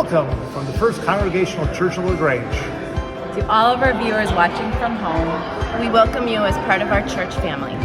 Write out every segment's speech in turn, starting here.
Welcome from the First Congregational Church of LaGrange. To all of our viewers watching from home, we welcome you as part of our church family.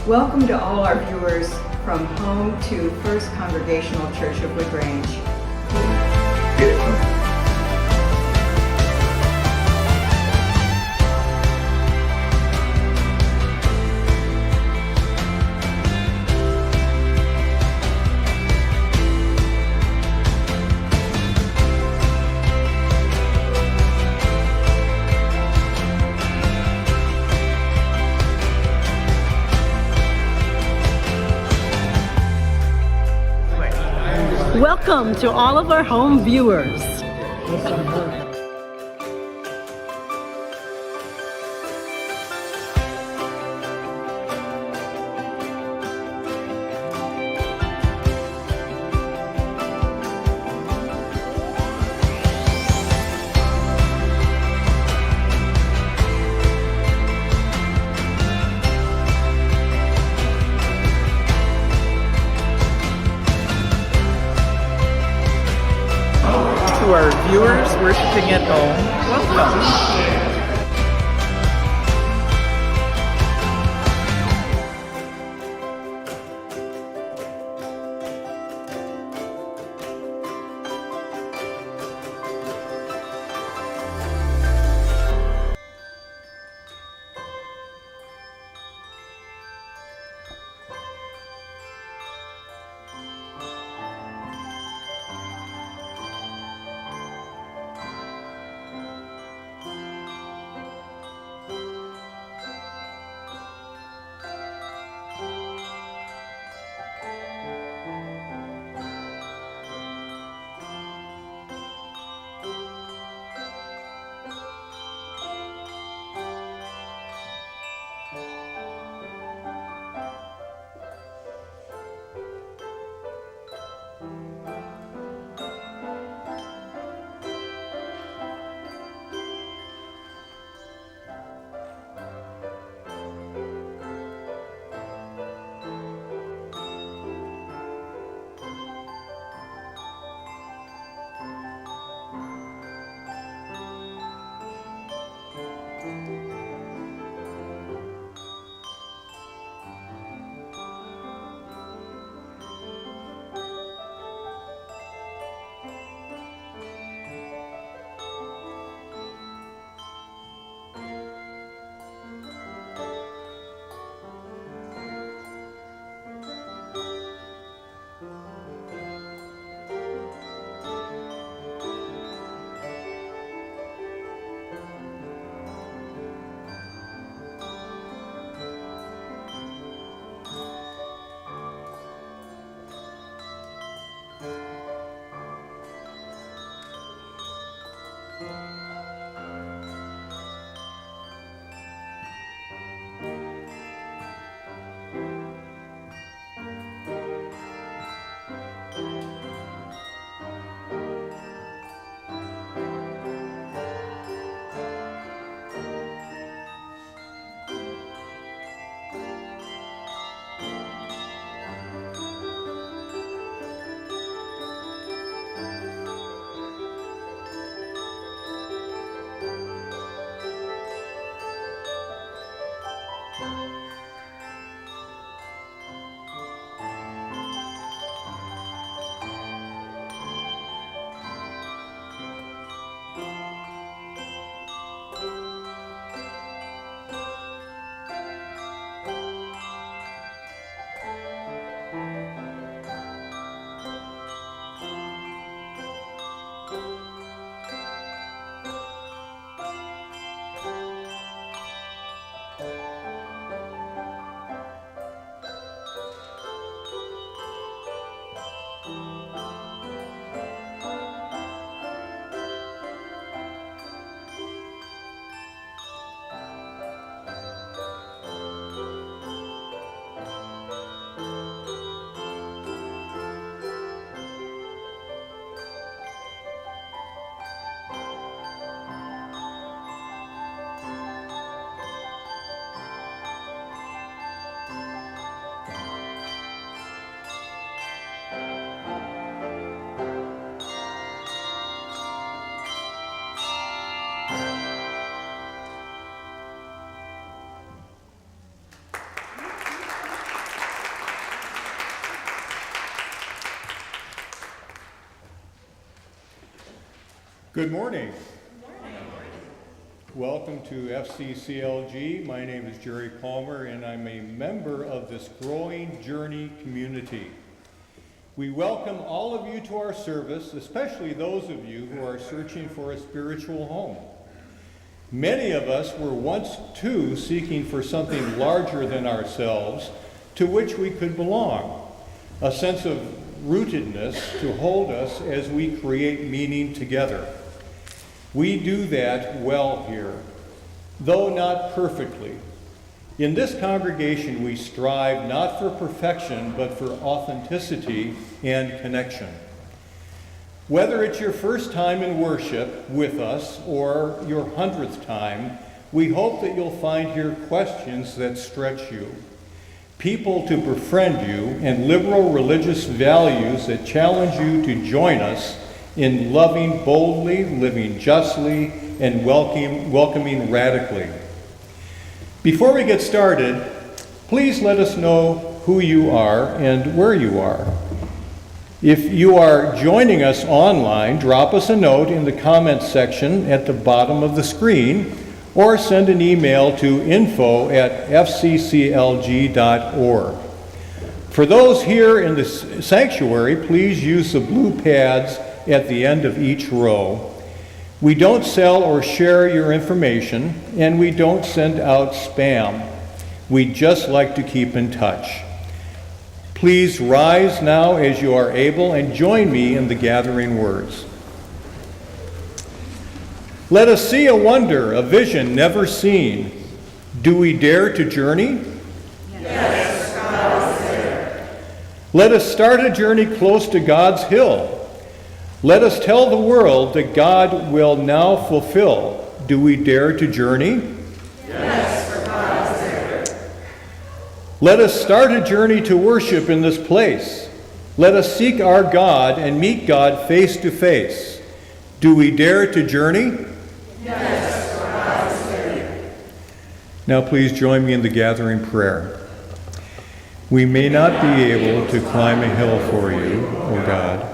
Welcome to all our viewers from home to First Congregational Church of LaGrange. Welcome to all of our home viewers. To our viewers worshiping at home, welcome. Good morning. Welcome to FCCLG. My name is Jerry Palmer, and I'm a member of this growing Journey community. We welcome all of you to our service, especially those of you who are searching for a spiritual home. Many of us were once too seeking for something larger than ourselves to which we could belong, a sense of rootedness to hold us as we create meaning together. We do that well here, though not perfectly. In this congregation, we strive not for perfection, but for authenticity and connection. Whether it's your first time in worship with us or your 100th time, we hope that you'll find here questions that stretch you, people to befriend you, and liberal religious values that challenge you to join us in loving boldly, living justly, and welcoming radically. Before we get started, please let us know who you are and where you are. If you are joining us online, drop us a note in the comments section at the bottom of the screen, or send an email to info@fcclg.org. For those here in the sanctuary, please use the blue pads at the end of each row. We don't sell or share your information, and we don't send out spam. We just like to keep in touch. Please rise now as you are able and join me in the gathering words. Let us see a wonder, a vision never seen. Do we dare to journey? Yes, God is there. Let us start a journey close to God's hill. Let us tell the world that God will now fulfill. Do we dare to journey? Yes, for God is there. Let us start a journey to worship in this place. Let us seek our God and meet God face to face. Do we dare to journey? Yes, for God is there. Now please join me in the gathering prayer. We may not be able to climb a hill for you, O God,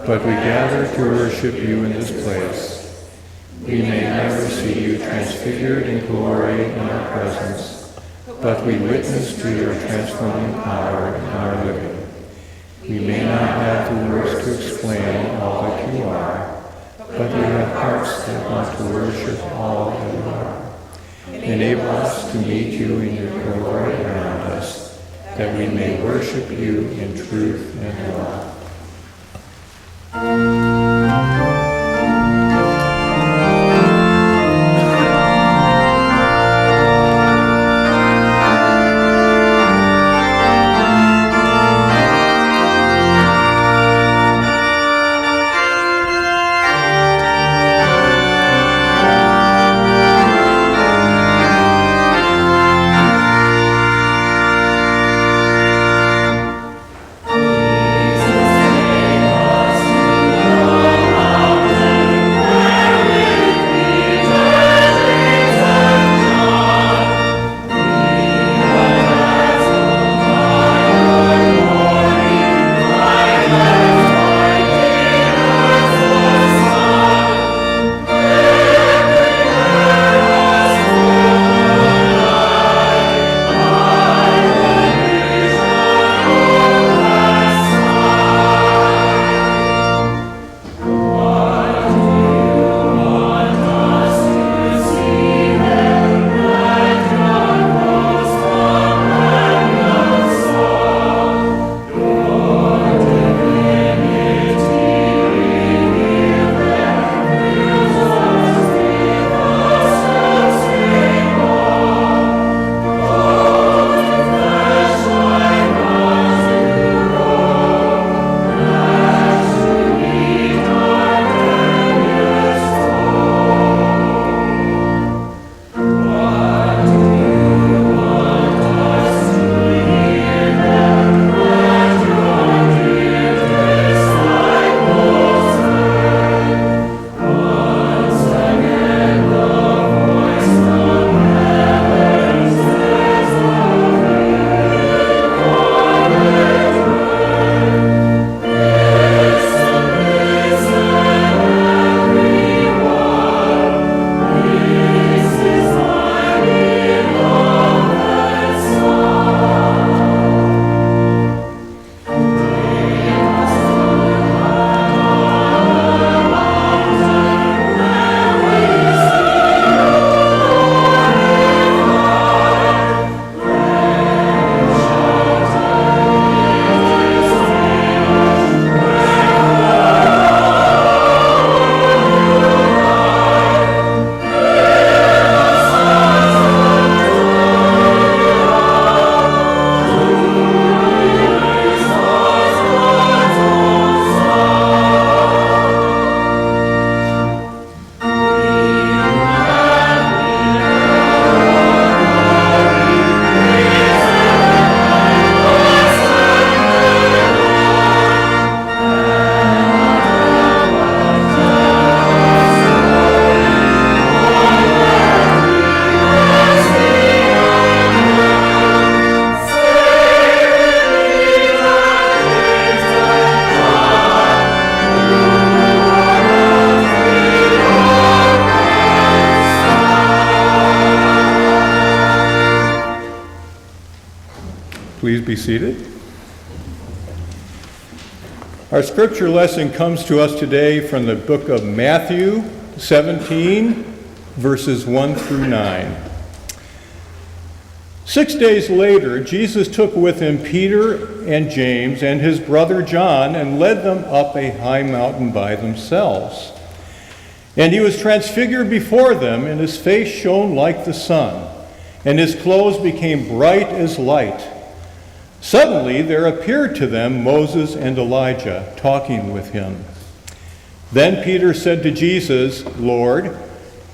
but we gather to worship you in this place. We may never see you transfigured in glory in our presence, but we witness to your transforming power in our living. We may not have the words to explain all that you are, but we have hearts that want to worship all that you are. Enable us to meet you in your glory around us, that we may worship you in truth and love. Jesus please be seated. Our scripture lesson comes to us today from the book of Matthew 17, verses 1 through 9. 6 days later, Jesus took with him Peter and James and his brother John and led them up a high mountain by themselves. And he was transfigured before them, and his face shone like the sun, and his clothes became bright as light. Suddenly there appeared to them Moses and Elijah talking with him. Then Peter said to Jesus, "Lord,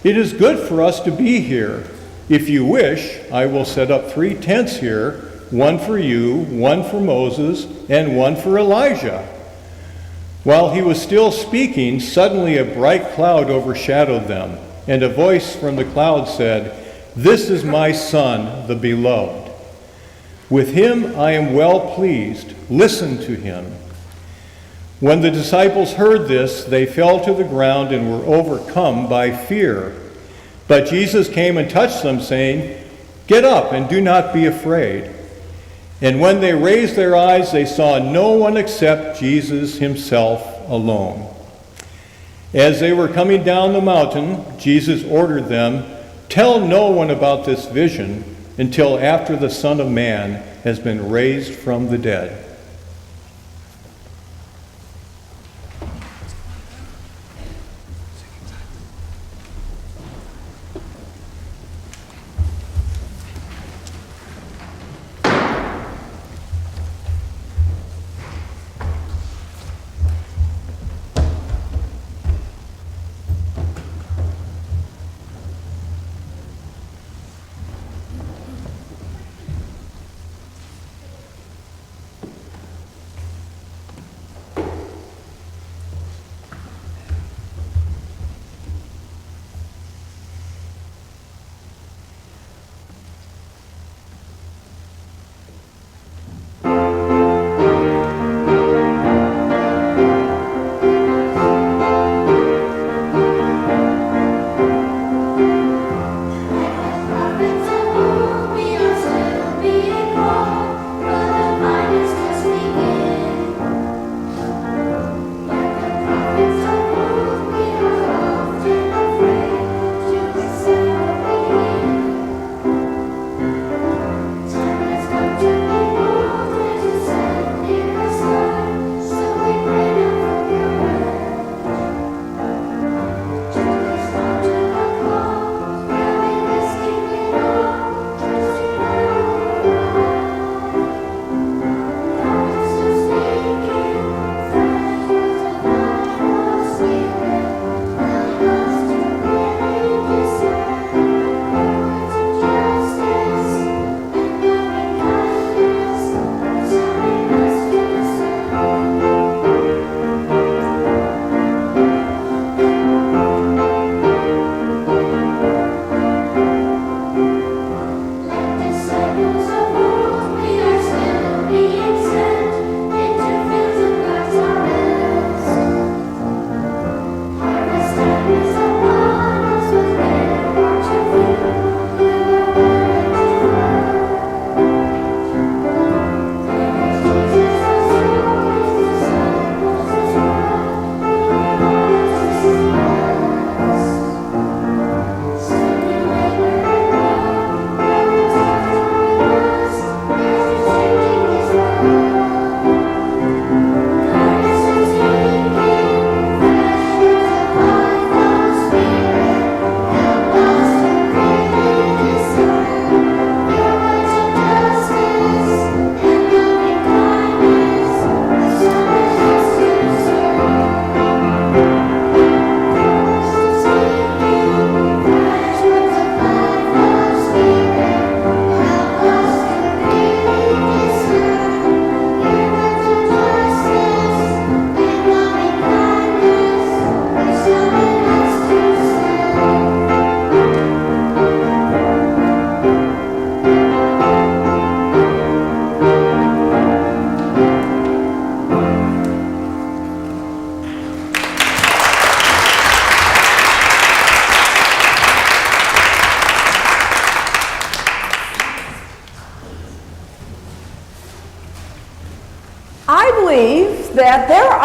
it is good for us to be here. If you wish, I will set up 3 tents here, one for you, one for Moses, and one for Elijah." While he was still speaking, suddenly a bright cloud overshadowed them, and a voice from the cloud said, "This is my Son, the beloved. With him I am well pleased. Listen to him." When the disciples heard this, they fell to the ground and were overcome by fear. But Jesus came and touched them, saying, "Get up and do not be afraid." And when they raised their eyes, they saw no one except Jesus himself alone. As they were coming down the mountain, Jesus ordered them, "Tell no one about this vision until after the Son of Man has been raised from the dead."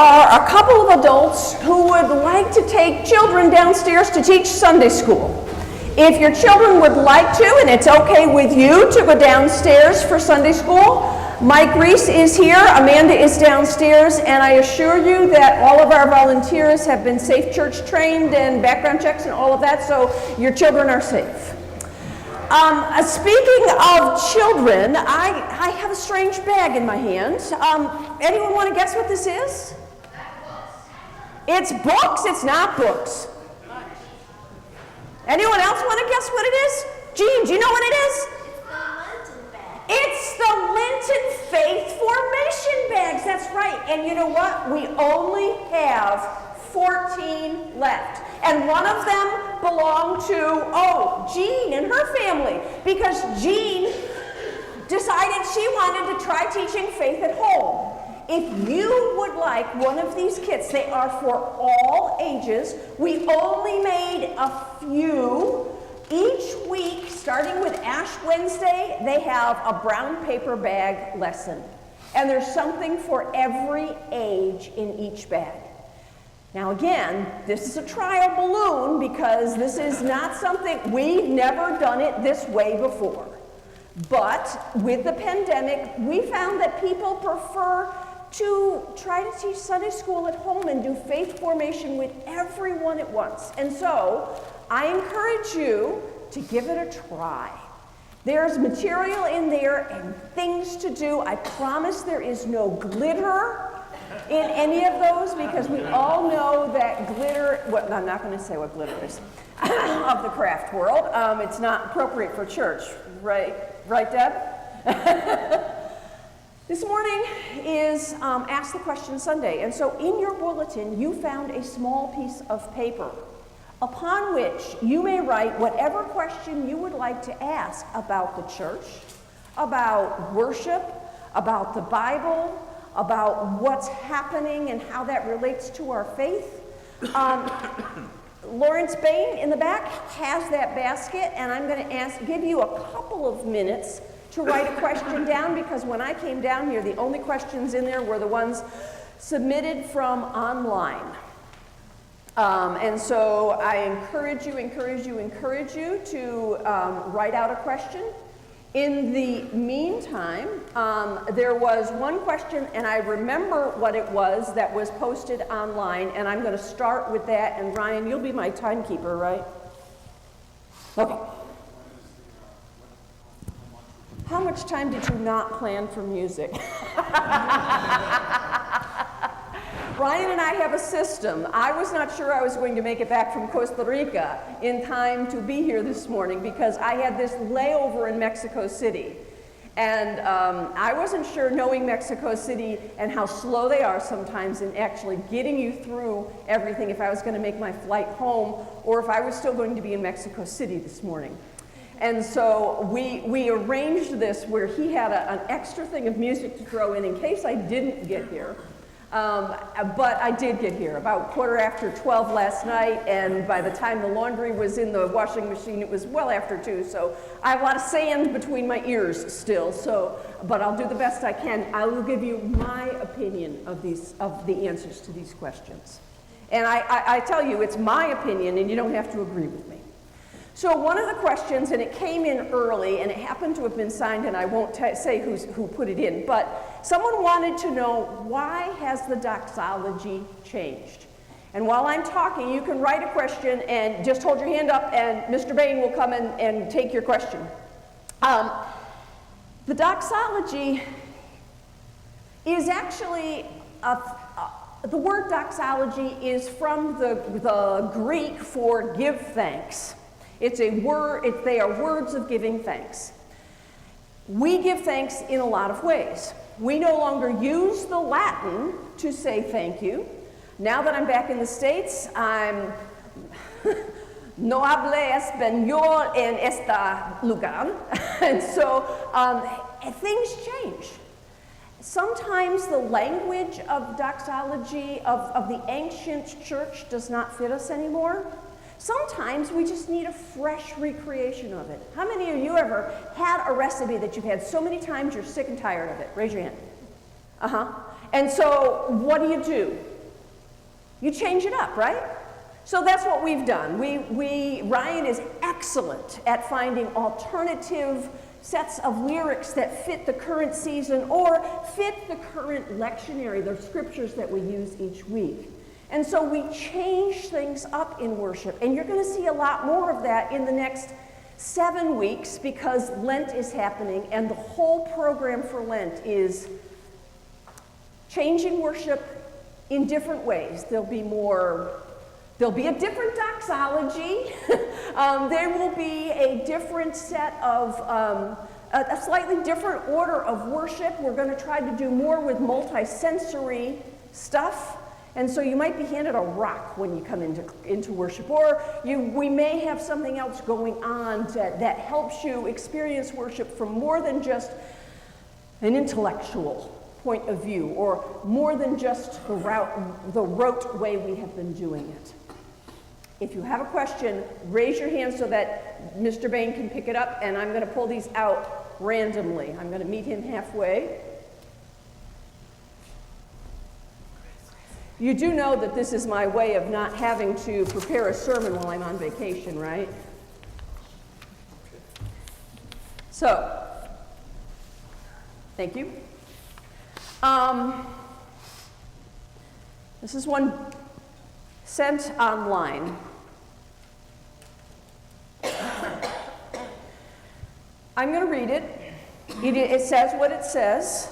are a couple of adults who would like to take children downstairs to teach Sunday school. If your children would like to, and it's okay with you to go downstairs for Sunday school, Mike Reese is here, Amanda is downstairs, and I assure you that all of our volunteers have been Safe Church trained and background checks and all of that, so your children are safe. Speaking of children, I have a strange bag in my hand. Anyone want to guess what this is? It's books. It's not books. Anyone else want to guess what it is? Jean, do you know what it is? It's the Lenten Faith Formation bags. That's right. And you know what? We only have 14 left. And one of them belonged to, Jean and her family, because Jean decided she wanted to try teaching faith at home. If you would like one of these kits, they are for all ages. We only made a few. Each week, starting with Ash Wednesday, they have a brown paper bag lesson. And there's something for every age in each bag. Now again, this is a trial balloon because this is not something, we've never done it this way before. But with the pandemic, we found that people prefer to try to teach Sunday school at home and do faith formation with everyone at once. And so, I encourage you to give it a try. There's material in there and things to do. I promise there is no glitter in any of those because we all know that glitter, well, I'm not going to say what glitter is, of the craft world. It's not appropriate for church, right, Deb? This morning is Ask the Question Sunday, and so in your bulletin you found a small piece of paper upon which you may write whatever question you would like to ask about the church, about worship, about the Bible, about what's happening and how that relates to our faith. Lawrence Bain in the back has that basket, and I'm going to give you a couple of minutes to write a question down, because when I came down here, the only questions in there were the ones submitted from online. And so I encourage you to write out a question. In the meantime, there was one question, and I remember what it was that was posted online, and I'm going to start with that, and Ryan, you'll be my timekeeper, right? Okay. How much time did you not plan for music? Ryan and I have a system. I was not sure I was going to make it back from Costa Rica in time to be here this morning because I had this layover in Mexico City. And I wasn't sure, knowing Mexico City and how slow they are sometimes in actually getting you through everything, if I was going to make my flight home or if I was still going to be in Mexico City this morning. And so we arranged this where he had an extra thing of music to throw in case I didn't get here. But I did get here about 12:15 last night, and by the time the laundry was in the washing machine, it was well after 2, so I have a lot of sand between my ears still, but I'll do the best I can. I will give you my opinion of the answers to these questions. And I tell you, it's my opinion, and you don't have to agree with me. So one of the questions, and it came in early, and it happened to have been signed, and I won't say who put it in, but someone wanted to know, why has the doxology changed? And while I'm talking, you can write a question and just hold your hand up, and Mr. Bain will come and take your question. The doxology is actually, the word doxology is from the Greek for give thanks. It's a word, they are words of giving thanks. We give thanks in a lot of ways. We no longer use the Latin to say thank you. Now that I'm back in the States, I'm no hablo español en esta lugar. And so things change. Sometimes the language of doxology of the ancient church does not fit us anymore. Sometimes we just need a fresh recreation of it. How many of you ever had a recipe that you've had so many times you're sick and tired of it? Raise your hand. And so what do? You change it up, right? So that's what we've done. Ryan is excellent at finding alternative sets of lyrics that fit the current season or fit the current lectionary, the scriptures that we use each week. And so we change things up in worship, and you're going to see a lot more of that in the next 7 weeks because Lent is happening, and the whole program for Lent is changing worship in different ways. There'll be a different doxology. There will be a different set of, a slightly different order of worship. We're going to try to do more with multi-sensory stuff. And so you might be handed a rock when you come into worship, or we may have something else going on that helps you experience worship from more than just an intellectual point of view, or more than just the rote way we have been doing it. If you have a question, raise your hand so that Mr. Bain can pick it up, and I'm going to pull these out randomly. I'm going to meet him halfway. You do know that this is my way of not having to prepare a sermon while I'm on vacation, right? So, thank you. This is one sent online. I'm going to read it. It says what it says.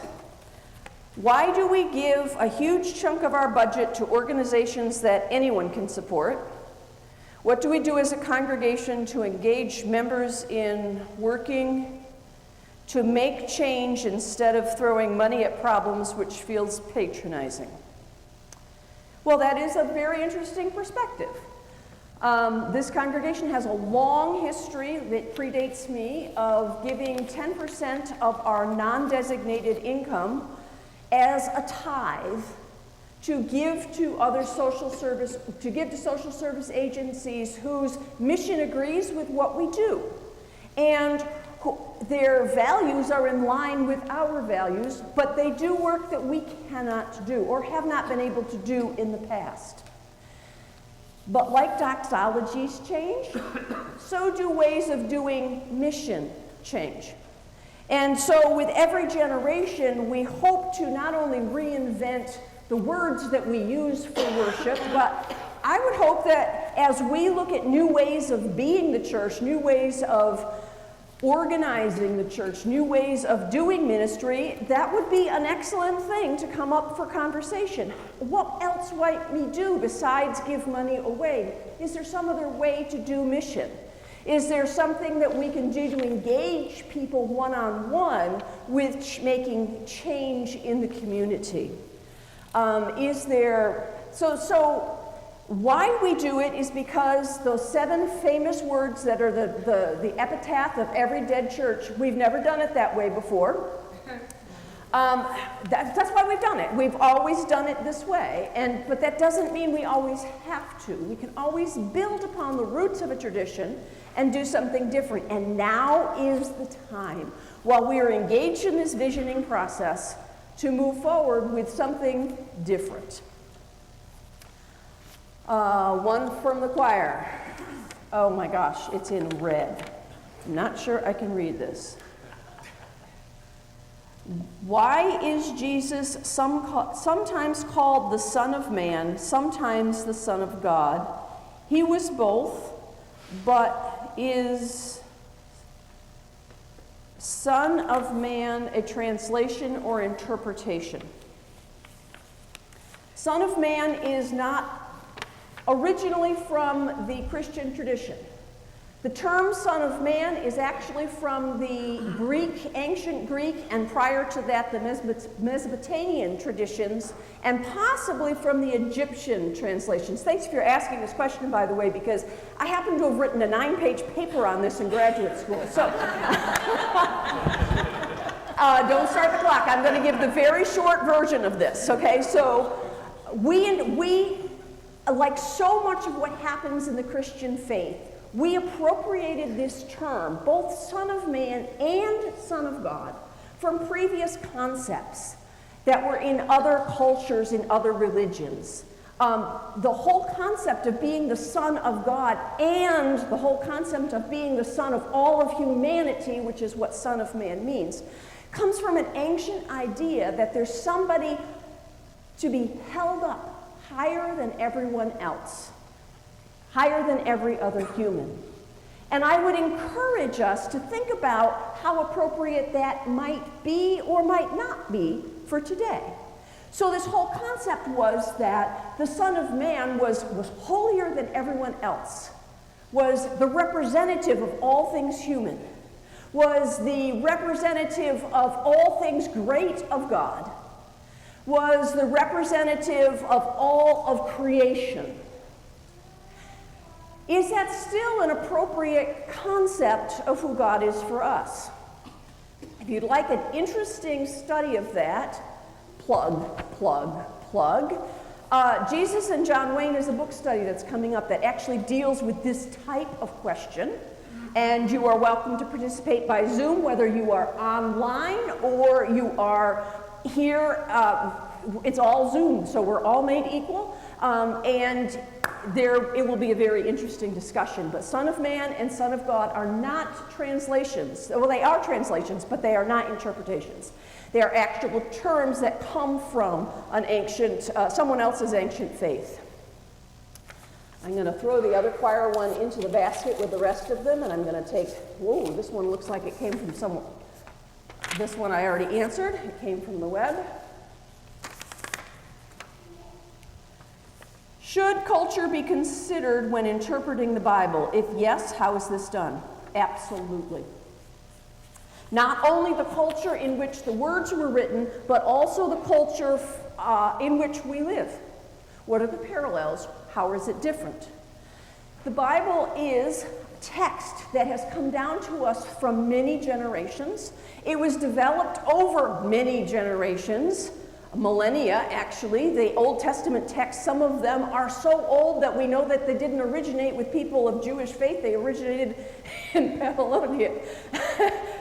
Why do we give a huge chunk of our budget to organizations that anyone can support? What do we do as a congregation to engage members in working to make change instead of throwing money at problems, which feels patronizing? Well, that is a very interesting perspective. This congregation has a long history that predates me of giving 10% of our non-designated income as a tithe to give to other social service agencies whose mission agrees with what we do, and their values are in line with our values, but they do work that we cannot do or have not been able to do in the past. But like doxologies change, so do ways of doing mission change. And so with every generation, we hope to not only reinvent the words that we use for worship, but I would hope that as we look at new ways of being the church, new ways of organizing the church, new ways of doing ministry, that would be an excellent thing to come up for conversation. What else might we do besides give money away? Is there some other way to do mission? Is there something that we can do to engage people one-on-one with making change in the community? Why we do it is because those 7 famous words that are the epitaph of every dead church, we've never done it that way before. That's why we've done it. We've always done it this way, but that doesn't mean we always have to. We can always build upon the roots of a tradition and do something different. And now is the time, while we are engaged in this visioning process, to move forward with something different. One from the choir. Oh my gosh, it's in red. I'm not sure I can read this. Why is Jesus sometimes called the Son of Man, sometimes the Son of God? He was both, but is Son of Man a translation or interpretation? Son of Man is not originally from the Christian tradition. The term Son of Man is actually from the Greek, ancient Greek, and prior to that the Mesopotamian traditions, and possibly from the Egyptian translations. Thanks for asking this question, by the way, because I happen to have written a 9-page paper on this in graduate school. So don't start the clock. I'm going to give the very short version of this, okay? So we, like so much of what happens in the Christian faith, we appropriated this term, both Son of Man and Son of God, from previous concepts that were in other cultures, in other religions. The whole concept of being the Son of God and the whole concept of being the Son of all of humanity, which is what Son of Man means, comes from an ancient idea that there's somebody to be held up higher than everyone else, higher than every other human. And I would encourage us to think about how appropriate that might be or might not be for today. So this whole concept was that the Son of Man was holier than everyone else, was the representative of all things human, was the representative of all things great of God, was the representative of all of creation. Is that still an appropriate concept of who God is for us? If you'd like an interesting study of that, plug. Jesus and John Wayne is a book study that's coming up that actually deals with this type of question. And you are welcome to participate by Zoom, whether you are online or you are here. It's all Zoom, so we're all made equal. And it will be a very interesting discussion. But Son of Man and Son of God are not translations. Well, they are translations, but they are not interpretations. They are actual terms that come from an ancient, someone else's ancient faith. I'm going to throw the other choir one into the basket with the rest of them, and I'm going to take, whoa, this one looks like it came from someone. This one I already answered. It came from the web. Should culture be considered when interpreting the Bible? If yes, how is this done? Absolutely. Not only the culture in which the words were written, but also the culture in which we live. What are the parallels? How is it different? The Bible is text that has come down to us from many generations. It was developed over many generations, millennia actually. The Old Testament texts, some of them are so old that we know that they didn't originate with people of Jewish faith. They originated in Babylonia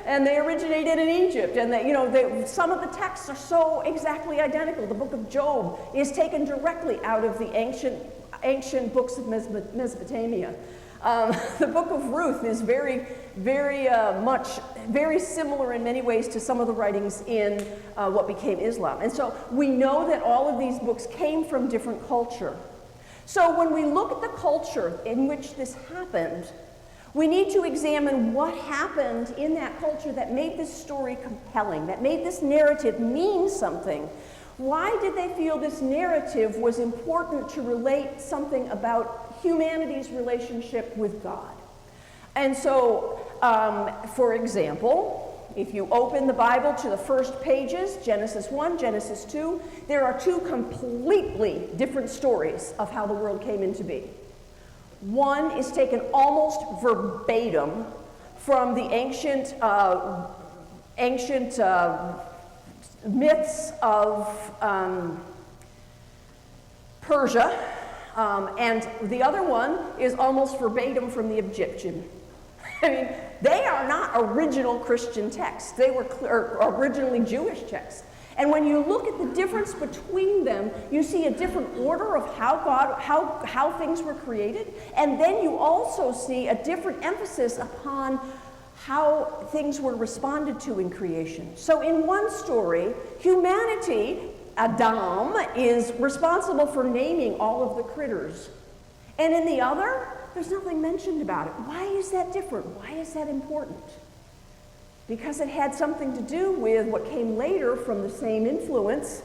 and they originated in Egypt. And that, some of the texts are so exactly identical. The book of Job is taken directly out of the ancient books of Mesopotamia. The book of Ruth is very similar in many ways to some of the writings in what became Islam. And so we know that all of these books came from different culture. So when we look at the culture in which this happened, we need to examine what happened in that culture that made this story compelling, that made this narrative mean something. Why did they feel this narrative was important to relate something about humanity's relationship with God? And so, for example, if you open the Bible to the first pages, Genesis 1, Genesis 2, there are two completely different stories of how the world came into being. One is taken almost verbatim from the ancient myths of Persia, and the other one is almost verbatim from the Egyptian. I mean, they are not original Christian texts. They were originally Jewish texts. And when you look at the difference between them, you see a different order of how things were created, and then you also see a different emphasis upon how things were responded to in creation. So in one story, humanity, Adam, is responsible for naming all of the critters. And in the other, there's nothing mentioned about it. Why is that different? Why is that important? Because it had something to do with what came later from the same influence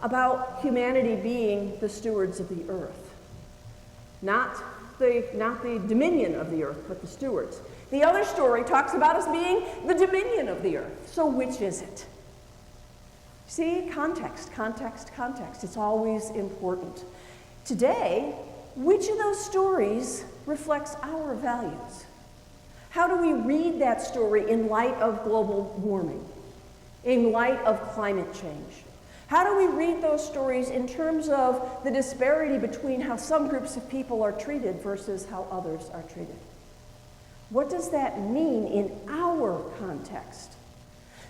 about humanity being the stewards of the earth. Not the dominion of the earth, but the stewards. The other story talks about us being the dominion of the earth. So which is it? See, context. It's always important. Today, which of those stories reflects our values? How do we read that story in light of global warming, in light of climate change? How do we read those stories in terms of the disparity between how some groups of people are treated versus how others are treated? What does that mean in our context?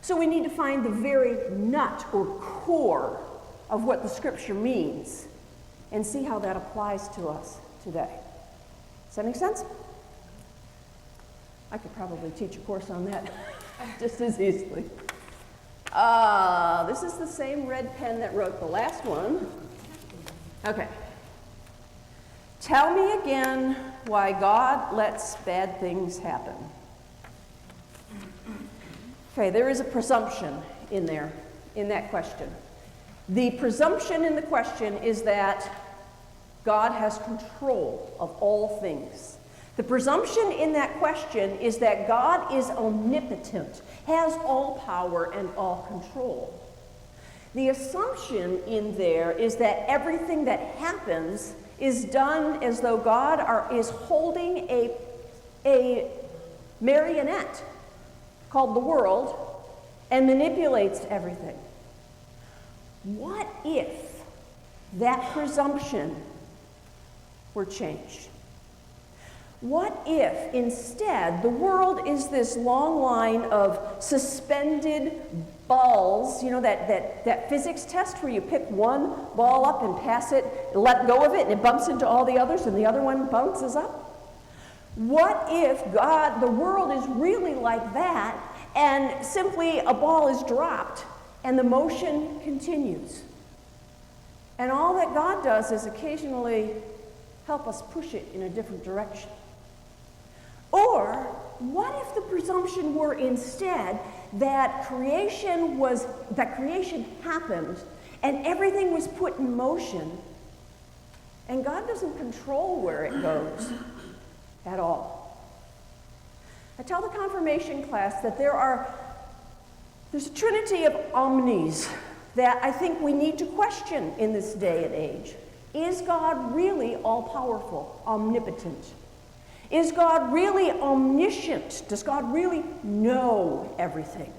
So we need to find the very nut or core of what the scripture means and see how that applies to us today. Does that make sense? I could probably teach a course on that just as easily. This is the same red pen that wrote the last one. Okay. Tell me again why God lets bad things happen. Okay, there is a presumption in there, in that question. The presumption in the question is that God has control of all things. The presumption in that question is that God is omnipotent, has all power and all control. The assumption in there is that everything that happens is done as though God is holding a marionette called the world and manipulates everything. What if that presumption were changed? What if instead the world is this long line of suspended balls, you know, that physics test where you pick one ball up and pass it, let go of it, and it bumps into all the others and the other one bounces up? What if the world is really like that, and simply a ball is dropped and the motion continues? And all that God does is occasionally help us push it in a different direction. Or what if the presumption were instead that creation happened and everything was put in motion, and God doesn't control where it goes at all? I tell the confirmation class that there's a trinity of omnis that I think we need to question in this day and age. Is God really all-powerful, omnipotent? Is God really omniscient? Does God really know everything?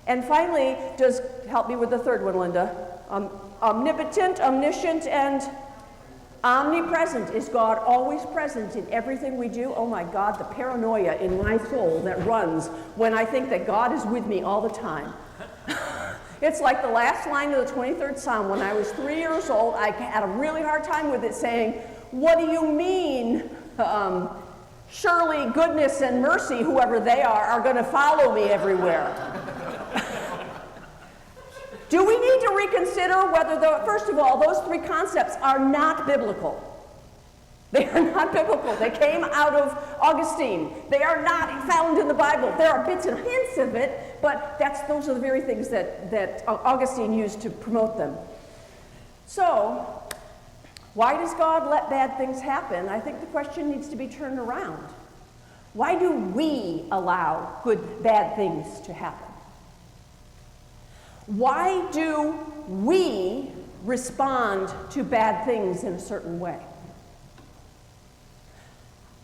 And finally, help me with the third one, Linda. Omnipotent, omniscient, and omnipresent. Is God always present in everything we do? Oh my God, the paranoia in my soul that runs when I think that God is with me all the time. It's like the last line of the 23rd Psalm. When I was 3 years old, I had a really hard time with it, saying, what do you mean, surely goodness and mercy, whoever they are going to follow me everywhere? Do we need to reconsider whether, first of all, those three concepts are not biblical? They are not biblical. They came out of Augustine. They are not found in the Bible. There are bits and hints of it, but those are the very things that Augustine used to promote them. So, why does God let bad things happen? I think the question needs to be turned around. Why do we allow bad things to happen? Why do we respond to bad things in a certain way?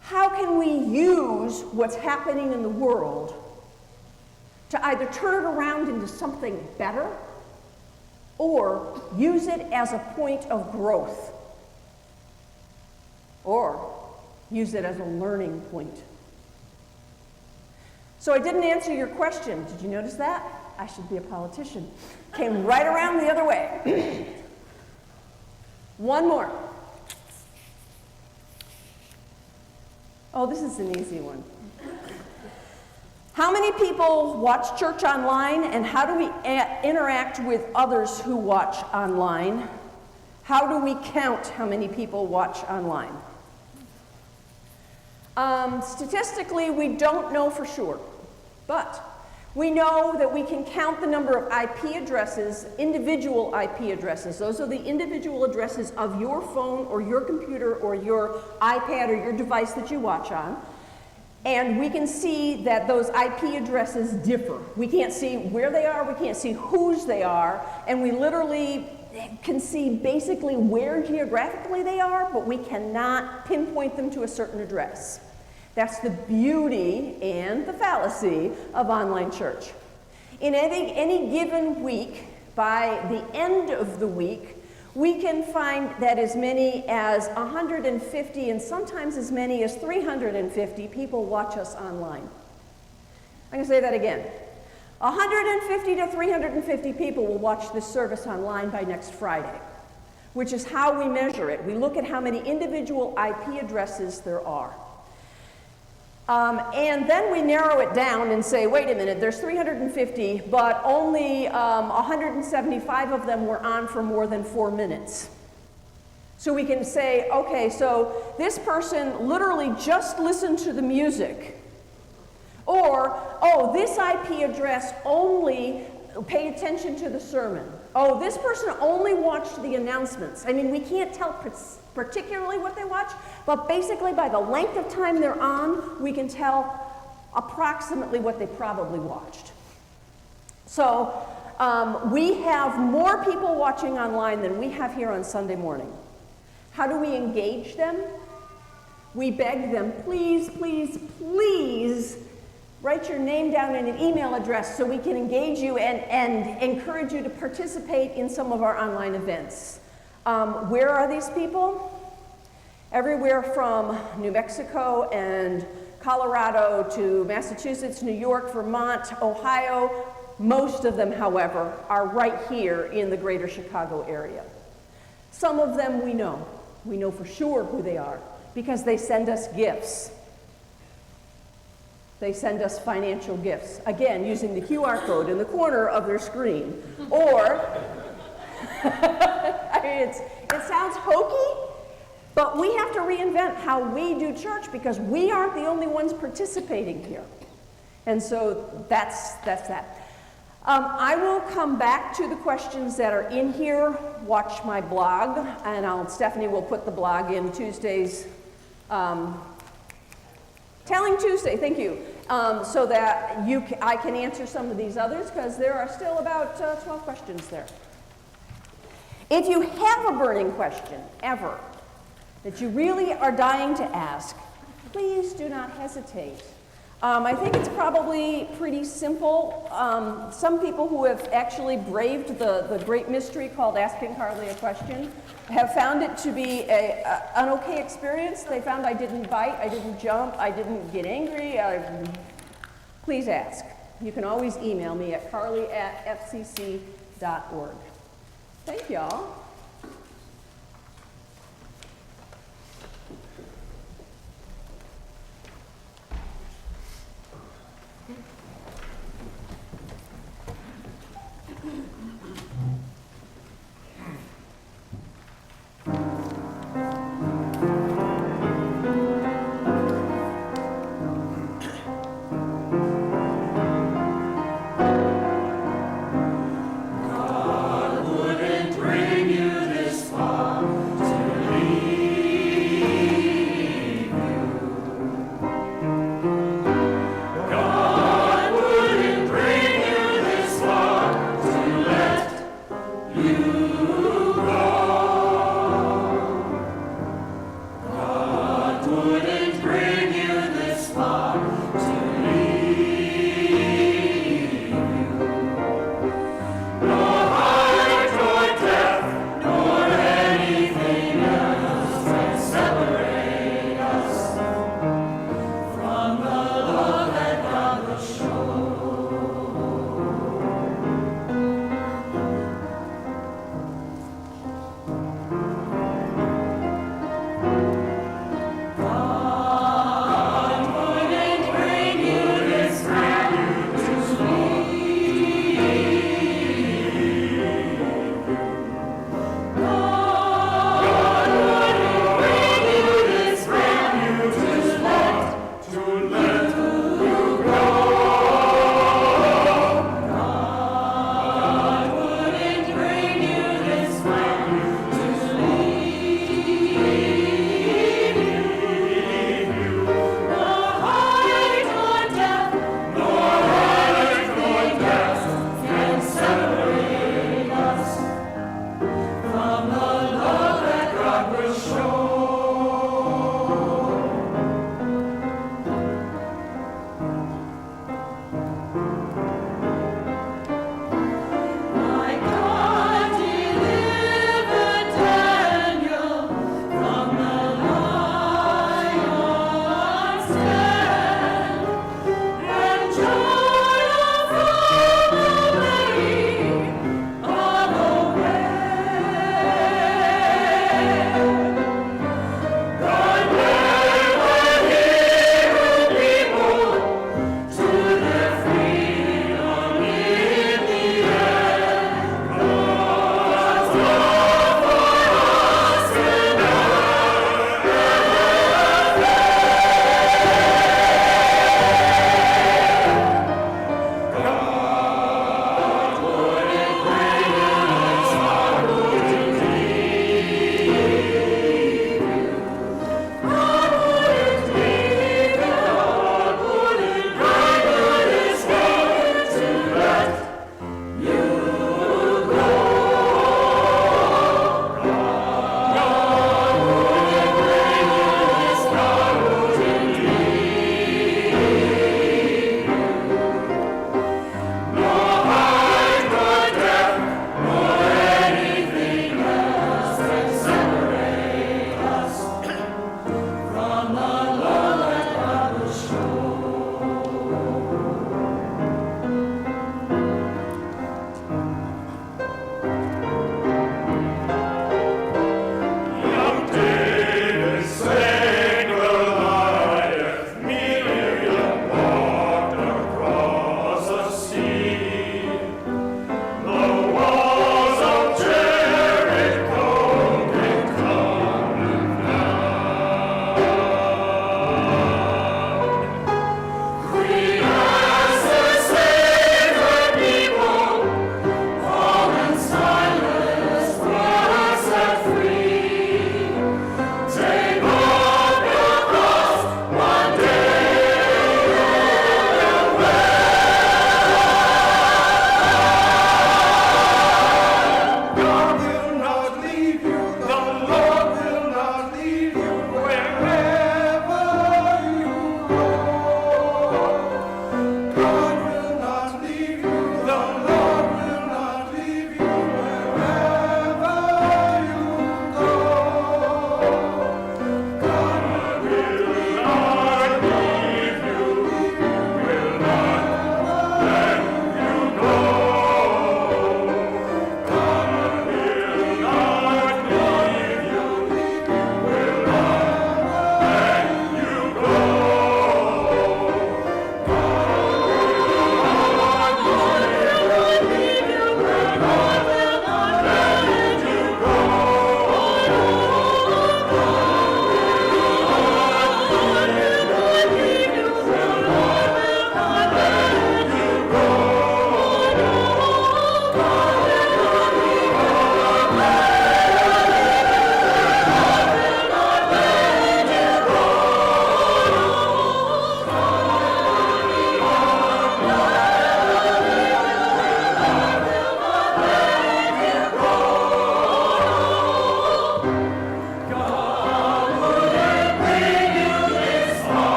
How can we use what's happening in the world to either turn it around into something better or use it as a point of growth or use it as a learning point? So I didn't answer your question. Did you notice that? I should be a politician. Came right around the other way. One more. Oh, this is an easy one. How many people watch church online, and how do we interact with others who watch online? How do we count how many people watch online? Statistically, we don't know for sure, but we know that we can count the number of IP addresses, individual IP addresses. Those are the individual addresses of your phone or your computer or your iPad or your device that you watch on. And we can see that those IP addresses differ. We can't see where they are, we can't see whose they are, and we literally can see basically where geographically they are, but we cannot pinpoint them to a certain address. That's the beauty and the fallacy of online church. In any given week, by the end of the week, we can find that as many as 150 and sometimes as many as 350 people watch us online. I'm going to say that again. 150 to 350 people will watch this service online by next Friday. which is how we measure it. We look at how many individual IP addresses there are. And then we narrow it down and say, wait a minute, there's 350, but only 175 of them were on for more than 4 minutes. So we can say, okay, so this person literally just listened to the music. Or, oh, this IP address only paid attention to the sermon. Oh, this person only watched the announcements. I mean, we can't tell particularly what they watch, but basically by the length of time they're on, we can tell approximately what they probably watched. So we have more people watching online than we have here on Sunday morning. How do we engage them? We beg them, please, please, please write your name down and an email address so we can engage you and encourage you to participate in some of our online events. Where are these people? Everywhere from New Mexico and Colorado to Massachusetts, New York, Vermont, Ohio. Most of them, however, are right here in the greater Chicago area. Some of them we know. We know for sure who they are because they send us gifts. They send us financial gifts, again, using the QR code in the corner of their screen. Or, I mean, it sounds hokey, but we have to reinvent how we do church because we aren't the only ones participating here. And so that's that. I will come back to the questions that are in here. Watch my blog, and Stephanie will put the blog in Tuesdays. Telling Tuesday, thank you, so that I can answer some of these others because there are still about 12 questions there. If you have a burning question, ever, that you really are dying to ask, please do not hesitate. I think it's probably pretty simple. Some people who have actually braved the great mystery called asking Carly a question have found it to be an okay experience. They found I didn't bite, I didn't jump, I didn't get angry. Please ask. You can always email me at carly@fcc.org. Thank y'all.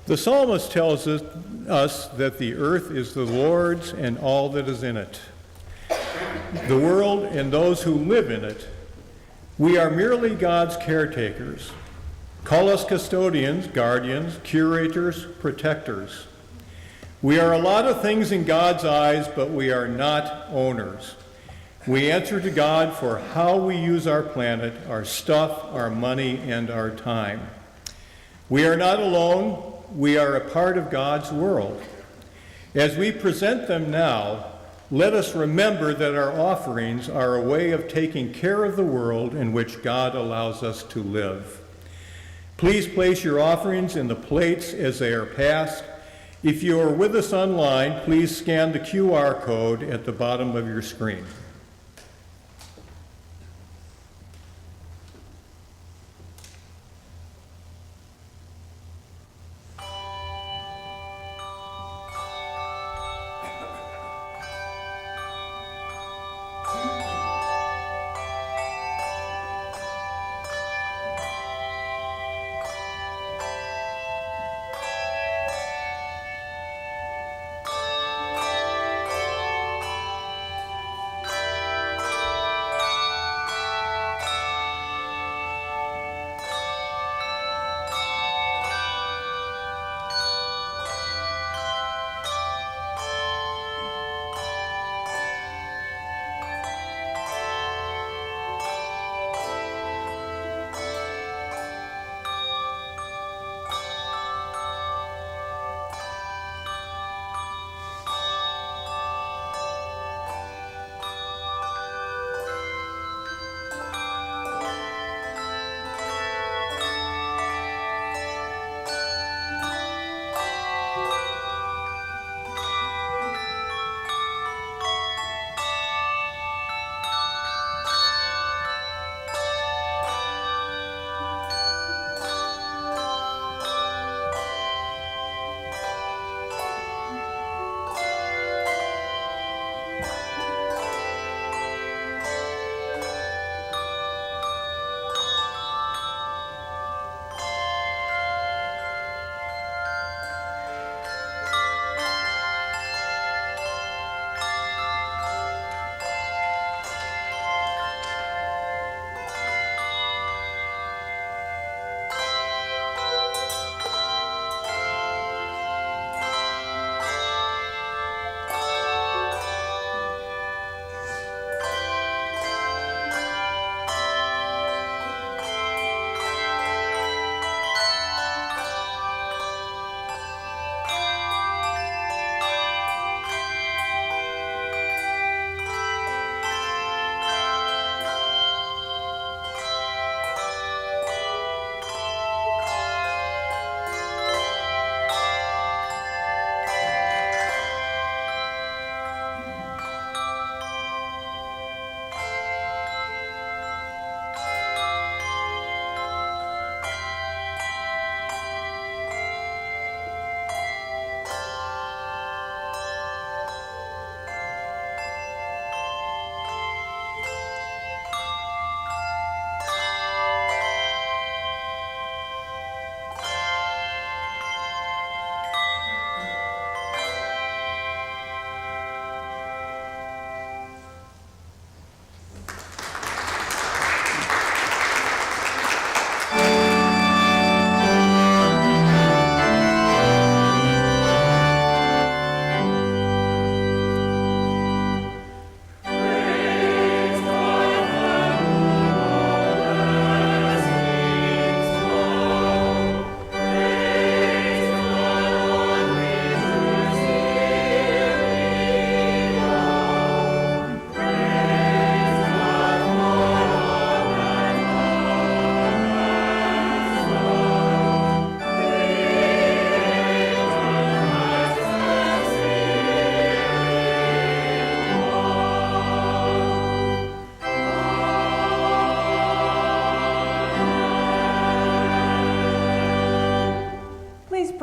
The psalmist tells us that the earth is the Lord's and all that is in it, the world and those who live in it. We are merely God's caretakers. Call us custodians, guardians, curators, protectors. We are a lot of things in God's eyes, but we are not owners. We answer to God for how we use our planet, our stuff, our money, and our time. We are not alone. We are a part of God's world. As we present them now, let us remember that our offerings are a way of taking care of the world in which God allows us to live. Please place your offerings in the plates as they are passed. If you are with us online, please scan the QR code at the bottom of your screen.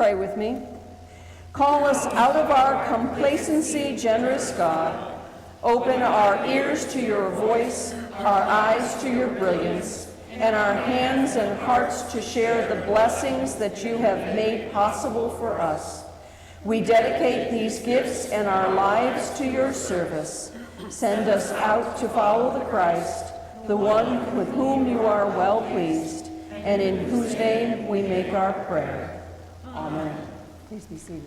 pray with me. Call us out of our complacency, generous God. Open our ears to your voice, our eyes to your brilliance, and our hands and hearts to share the blessings that you have made possible for us. We dedicate these gifts and our lives to your service. Send us out to follow the Christ, the one with whom you are well pleased, and in whose name we make our prayer. Amen. Please be seated.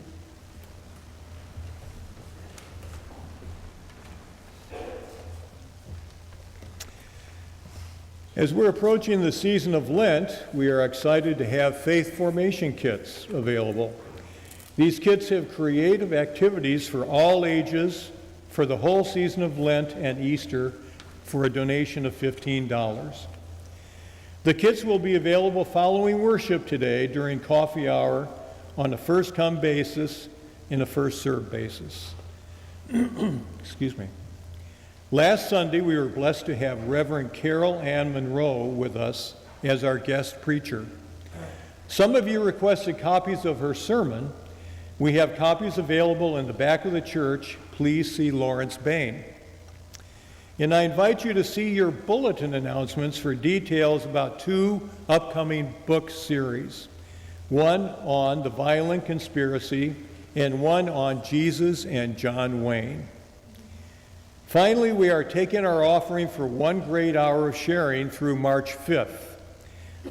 As we're approaching the season of Lent, we are excited to have faith formation kits available. These kits have creative activities for all ages for the whole season of Lent and Easter for a donation of $15. The kits will be available following worship today during coffee hour on a first-come basis and a first-served basis. Excuse me. Last Sunday, we were blessed to have Reverend Carol Ann Monroe with us as our guest preacher. Some of you requested copies of her sermon. We have copies available in the back of the church. Please see Lawrence Bain. And I invite you to see your bulletin announcements for details about 2 upcoming book series, one on the violent conspiracy and one on Jesus and John Wayne. Finally, we are taking our offering for 1 great hour of sharing through March 5th.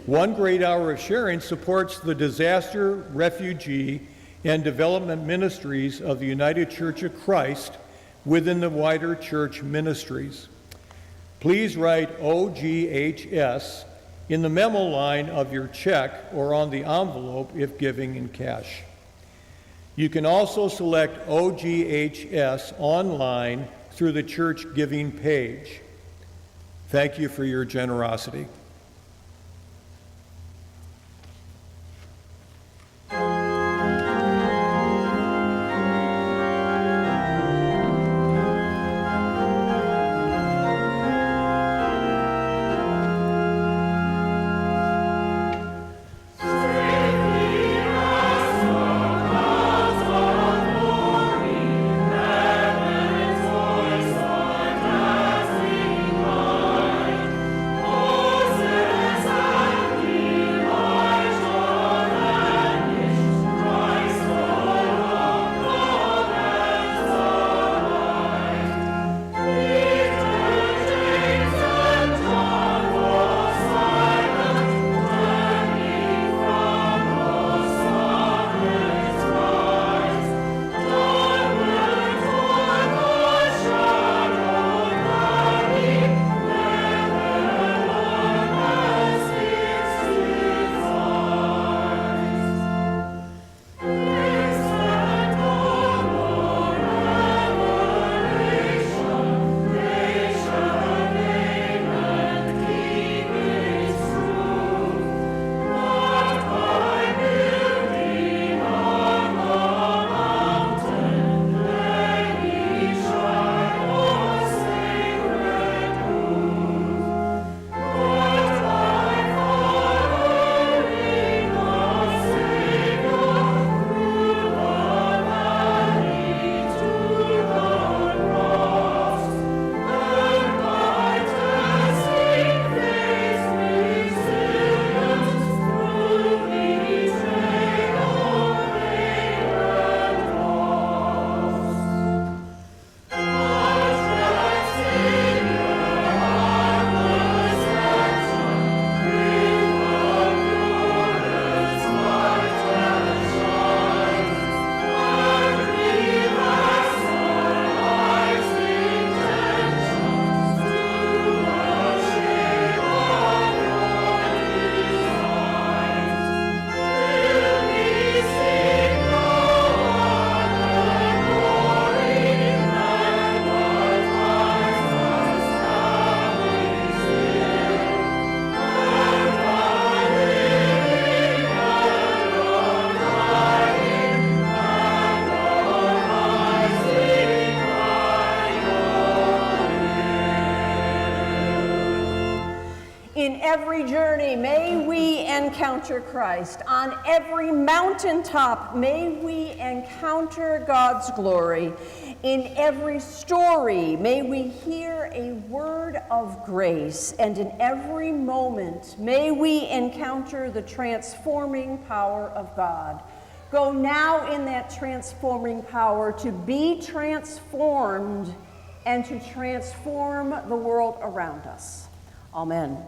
1 great hour of sharing supports the disaster, refugee, and development ministries of the United Church of Christ within the wider church ministries. Please write OGHS in the memo line of your check or on the envelope if giving in cash. You can also select OGHS online through the church giving page. Thank you for your generosity. In every journey, may we encounter Christ. On every mountaintop, may we encounter God's glory. In every story, may we hear a word of grace, and in every moment, may we encounter the transforming power of God. Go now in that transforming power to be transformed and to transform the world around us. Amen.